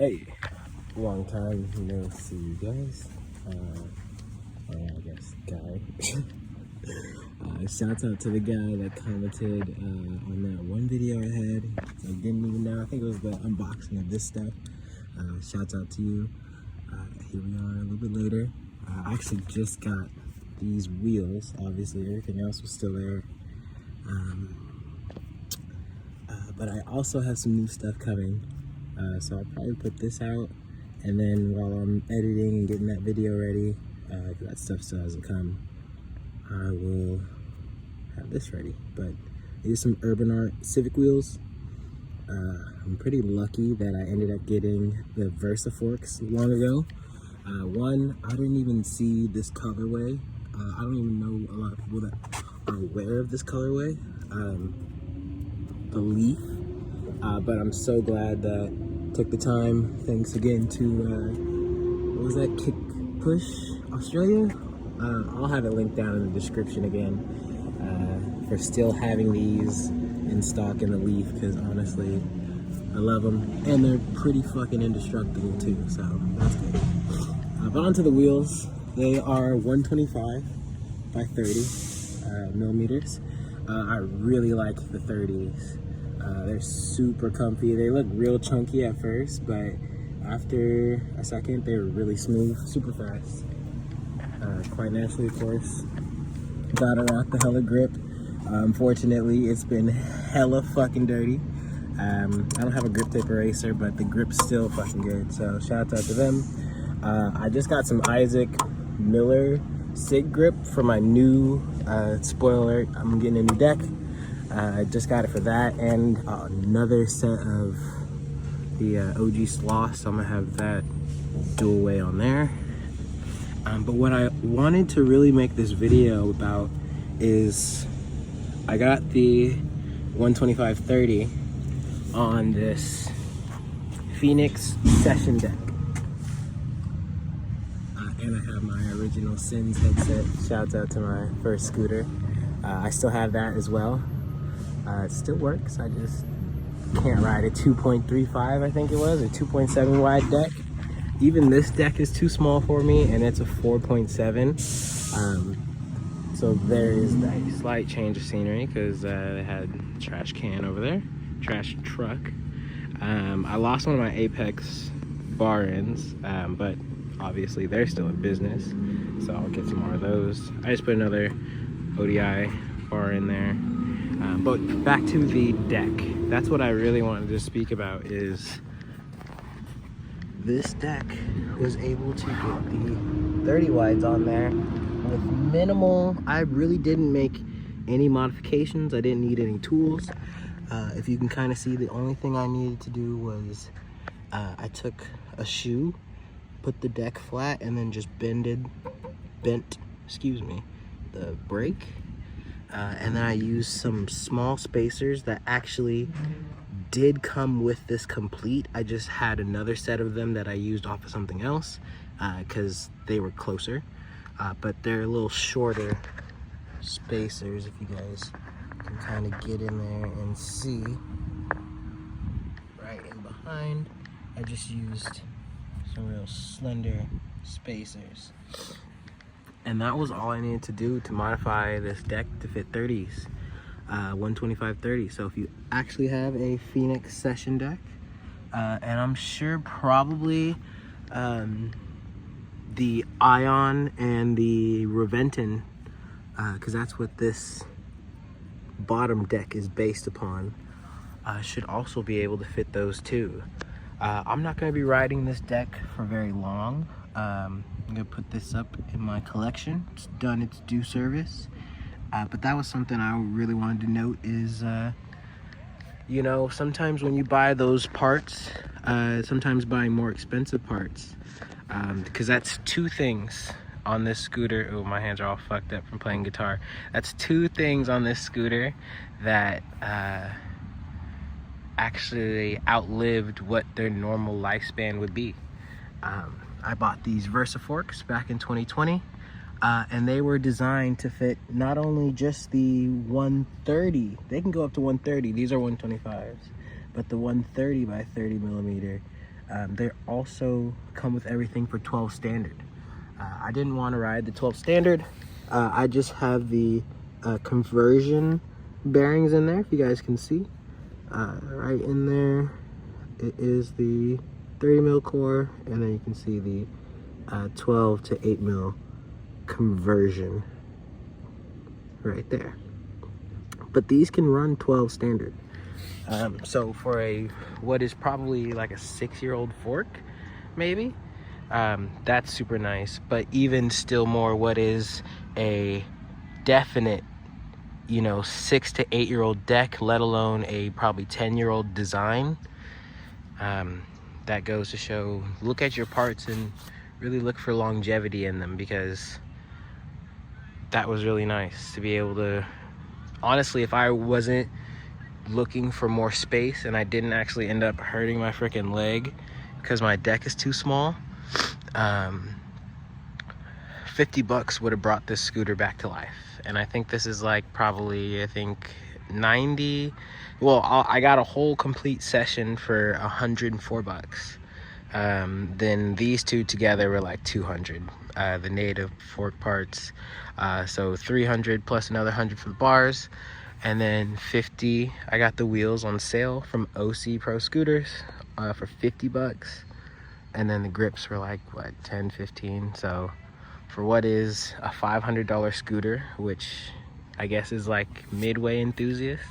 Hey, long time no see you guys. I guess guy. Shouts out to the guy that commented on that one video I had. I didn't even know. I think it was the unboxing of this stuff. Shouts out to you. Here we are a little bit later. I actually just got these wheels. Obviously, everything else was still there. But I also have some new stuff coming. So I'll probably put this out, and then while I'm editing and getting that video ready, because that stuff still hasn't come, I will have this ready. But these are some Urban Art Civic wheels. I'm pretty lucky that I ended up getting the Versa forks long ago. One, I didn't even see this colorway. I don't even know a lot of people that are aware of this colorway, the Leaf. But I'm so glad that took the time. Thanks again to, what was that, Kick Push Australia? I'll have it linked down in the description again, for still having these in stock in the Leaf, because honestly, I love them, and they're pretty fucking indestructible too, so that's good. But onto the wheels. They are 125 by 30 millimeters. I really like the 30s. They're super comfy. They look real chunky at first, but after a second, they're really smooth, super fast. Quite naturally, of course. Gotta rock the hella grip. Unfortunately, it's been hella fucking dirty. I don't have a grip tape eraser, but the grip's still fucking good, so shout out to them. I just got some Isaac Miller SIG grip for my new, spoiler alert, I'm getting a new deck. I just got it for that, and another set of the OG Sloth, so I'm gonna have that dual way on there. But what I wanted to really make this video about is I got the 125/30 on this Phoenix Session deck. And I have my original Sins headset. Shouts out to my first scooter. I still have that as well. It still works. I just can't ride a 2.35, I think it was, or 2.7 wide deck. Even this deck is too small for me, and it's a 4.7. So there is a slight change of scenery, because they had a trash can over there, trash truck. I lost one of my Apex bar ends, but obviously they're still in business, so I'll get some more of those. I just put another ODI bar in there. But back to the deck. That's what I really wanted to speak about, is this deck was able to get the 30 wides on there with minimal. I really didn't make any modifications. I didn't need any tools. If you can kind of see, the only thing I needed to do was I took a shoe, put the deck flat, and then just bent the brake. And then I used some small spacers that actually did come with this complete. I just had another set of them that I used off of something else, because they were closer, but they're a little shorter spacers, if you guys can kind of get in there and see. Right in behind, I just used some real slender spacers. And that was all I needed to do to modify this deck to fit 30s, 125/30. So if you actually have a Phoenix Session deck, and I'm sure probably the Ion and the Reventon, because that's what this bottom deck is based upon, should also be able to fit those too. I'm not going to be riding this deck for very long. I'm gonna put this up in my collection. It's done its due service. But that was something I really wanted to note is, you know, sometimes when you buy those parts, sometimes buying more expensive parts, because that's two things on this scooter. Oh, my hands are all fucked up from playing guitar. That's two things on this scooter that actually outlived what their normal lifespan would be. I bought these Versa forks back in 2020, and they were designed to fit not only just the 130, they can go up to 130, these are 125s, but the 130 by 30 millimeter They also come with everything for 12 standard. I didn't want to ride the 12 standard. I just have the conversion bearings in there, if you guys can see. Right in there, it is the 30 mil core, and then you can see the 12 to 8 mil conversion right there. But these can run 12 standard. So for what is probably like a 6-year-old fork, maybe, that's super nice. But even still more, what is a definite, 6 to 8-year-old deck, let alone a probably 10-year-old design. That goes to show, look at your parts and really look for longevity in them, because that was really nice to be able to, honestly, if I wasn't looking for more space and I didn't actually end up hurting my freaking leg because my deck is too small, $50 would have brought this scooter back to life. And I think this is like probably, I think 90, well, I got a whole complete session for $104. Then these two together were like 200, the native fork parts. So 300 plus another 100 for the bars, and then 50. I got the wheels on sale from OC Pro Scooters for $50, and then the grips were like what, 10, 15. So for what is a $500 scooter, which I guess is like midway enthusiast,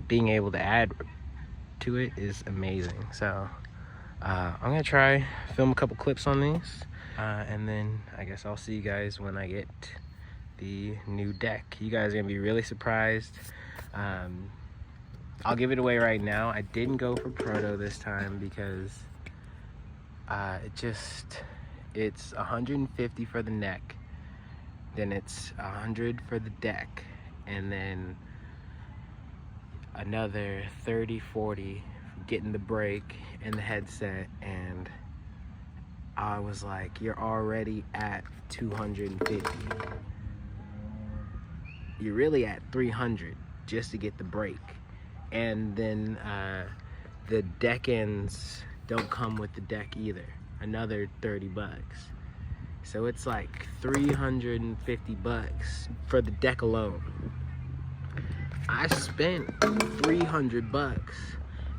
being able to add to it is amazing. So I'm gonna try film a couple clips on these, and then I guess I'll see you guys when I get the new deck. You guys are gonna be really surprised. I'll give it away right now. I didn't go for Proto this time because it's 150 for the neck, then it's 100 for the deck, and then another 30, 40 getting the brake and the headset. And I was like, you're already at 250. You're really at 300 just to get the brake. And then the deck ends don't come with the deck either, another $30. So it's like $350 for the deck alone. I spent $300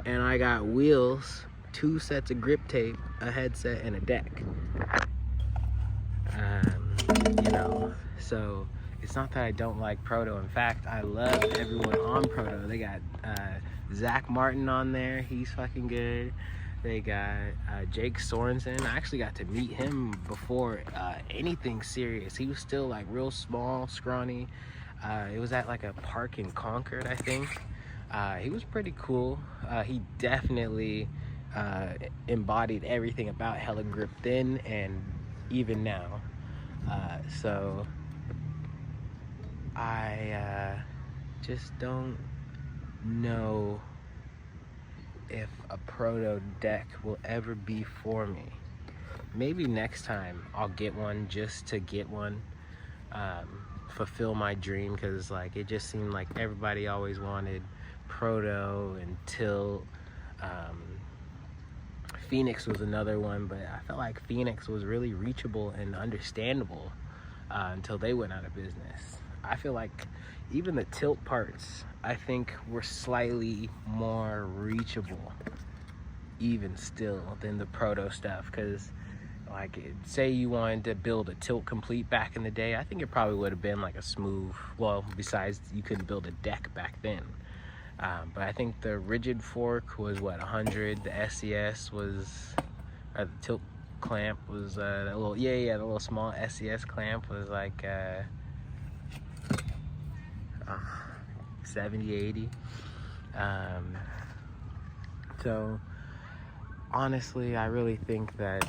and I got wheels, 2 sets of grip tape, a headset, and a deck. So it's not that I don't like Proto. In fact, I love everyone on Proto. They got Zach Martin on there, he's fucking good. They got Jake Sorensen. I actually got to meet him before anything serious. He was still like real small, scrawny. It was at like a park in Concord, I think. He was pretty cool. He definitely embodied everything about Hella Grip then and even now. So I just don't know if a Proto deck will ever be for me. Maybe next time I'll get one just to get one, fulfill my dream, because like it just seemed like everybody always wanted Proto and Tilt. Phoenix was another one, but I felt like Phoenix was really reachable and understandable until they went out of business. I feel like even the Tilt parts, I think, were slightly more reachable even still than the Proto stuff, because like say you wanted to build a Tilt complete back in the day, I think it probably would have been like a smooth, well, besides you couldn't build a deck back then, but I think the rigid fork was what, 100. The SCS was, the Tilt clamp was the little, the little small SCS clamp was like 70, 80. So honestly, I really think that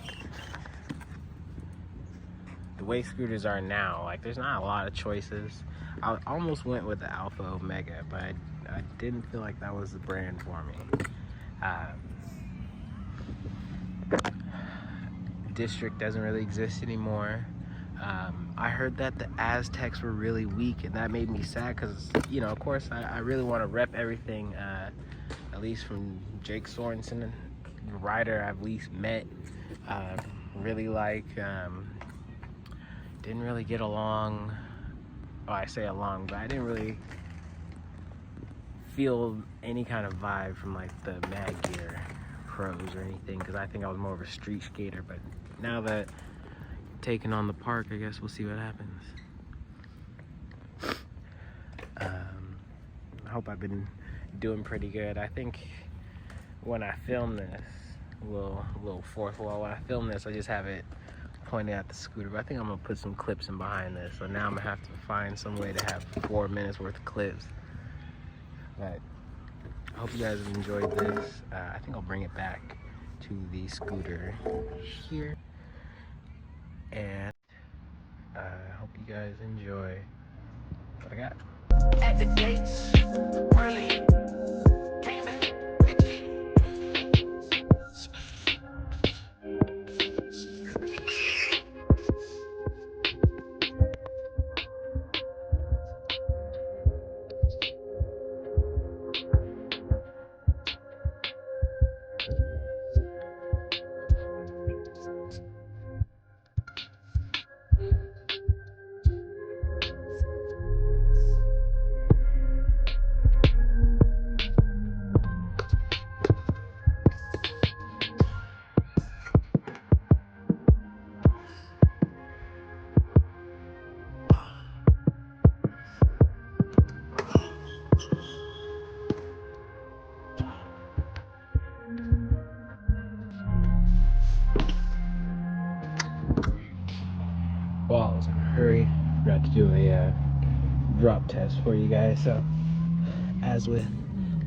the way scooters are now, like there's not a lot of choices. I almost went with the Alpha Omega, but I didn't feel like that was the brand for me. District doesn't really exist anymore. I heard that the Aztecs were really weak, and that made me sad because, of course, I really want to rep everything at least from Jake Sorensen, the rider I've at least met, really like. Didn't really get along. Oh, I say along, but I didn't really feel any kind of vibe from like the Mad Gear pros or anything, because I think I was more of a street skater. But now that taking on the park, I guess we'll see what happens. I hope I've been doing pretty good. I think when I film this, little fourth wall, when I film this, I just have it pointed at the scooter. But I think I'm gonna put some clips in behind this. So now I'm gonna have to find some way to have 4 minutes worth of clips. But I hope you guys have enjoyed this. I think I'll bring it back to the scooter here. And I hope you guys enjoy what I got. At the gates, really. Well, I was in a hurry. Forgot to do a drop test for you guys. So, as with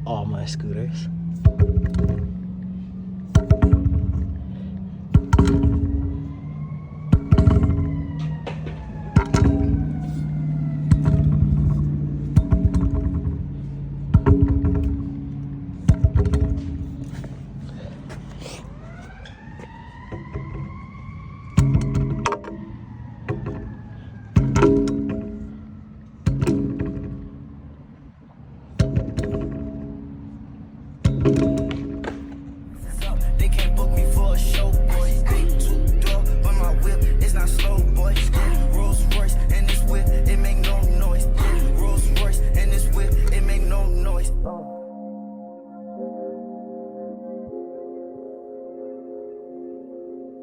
all my scooters,